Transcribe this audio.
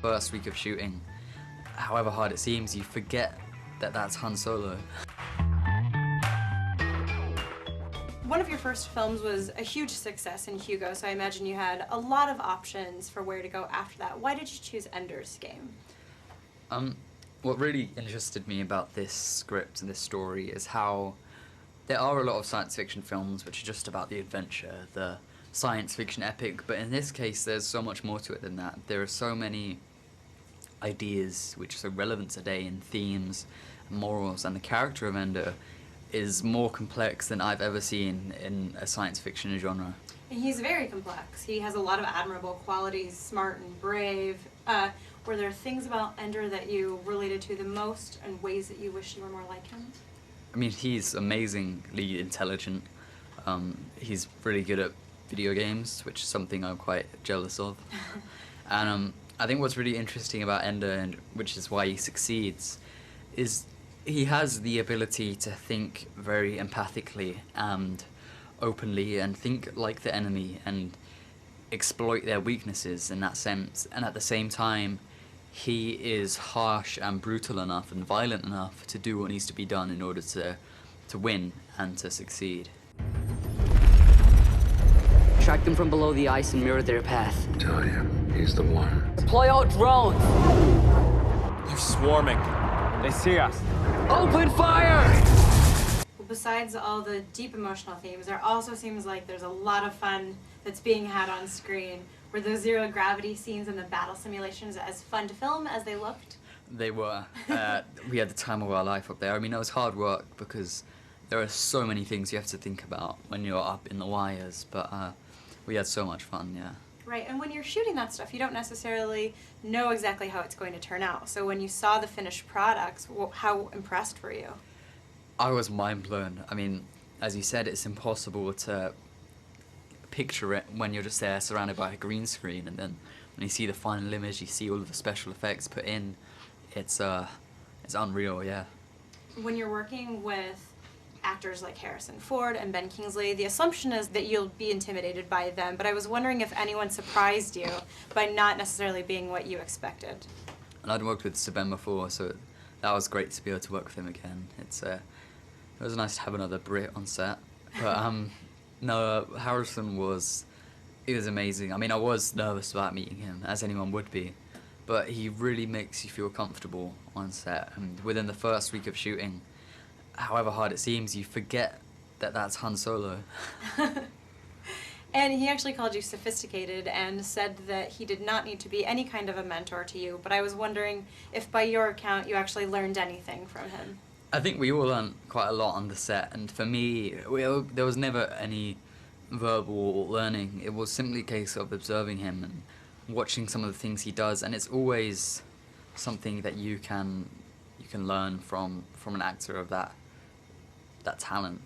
First week of shooting, however hard it seems, you forget that that's Han Solo. One of your first films was a huge success in Hugo, so I imagine you had a lot of options for where to go after that. Why did you choose Ender's Game? What really interested me about this script and this story is how there are a lot of science fiction films which are just about the adventure, the science fiction epic, but in this case there's so much more to it than that. There are so many ideas which are so relevant today in themes and morals, and the character of Ender is more complex than I've ever seen in a science fiction genre. And he's very complex. He has a lot of admirable qualities, smart and brave. Were there things about Ender that you related to the most and ways that you wish you were more like him? I mean, he's amazingly intelligent. He's really good at video games, which is something I'm quite jealous of. And I think what's really interesting about Ender, and which is why he succeeds, is he has the ability to think very empathically and openly and think like the enemy and exploit their weaknesses in that sense. And at the same time, he is harsh and brutal enough and violent enough to do what needs to be done in order to win and to succeed. Track them from below the ice and mirror their path. I tell you, he's the one. Deploy all drones! They're swarming. They see us. Open fire! Well, besides all the deep emotional themes, there also seems like there's a lot of fun that's being had on screen. Were those zero gravity scenes and the battle simulations as fun to film as they looked? They were. We had the time of our life up there. I mean, it was hard work because there are so many things you have to think about when you're up in the wires, but we had so much fun, yeah. Right, and when you're shooting that stuff, you don't necessarily know exactly how it's going to turn out. So when you saw the finished products, how impressed were you? I was mind blown. I mean, as you said, it's impossible to picture it when you're just there surrounded by a green screen, and then when you see the final image, you see all of the special effects put in. It's unreal, yeah. When you're working with actors like Harrison Ford and Ben Kingsley, the assumption is that you'll be intimidated by them, but I was wondering if anyone surprised you by not necessarily being what you expected. And I'd worked with Seben before, so that was great to be able to work with him again. It was nice to have another Brit on set, but no, Harrison was amazing. I mean, I was nervous about meeting him, as anyone would be, but he really makes you feel comfortable on set, and within the first week of shooting, however hard it seems, you forget that that's Han Solo. And he actually called you sophisticated and said that he did not need to be any kind of a mentor to you, but I was wondering if by your account you actually learned anything from him. I think we all learned quite a lot on the set, and for me, there was never any verbal learning. It was simply a case of observing him and watching some of the things he does, and it's always something that you can learn from an actor of that talent.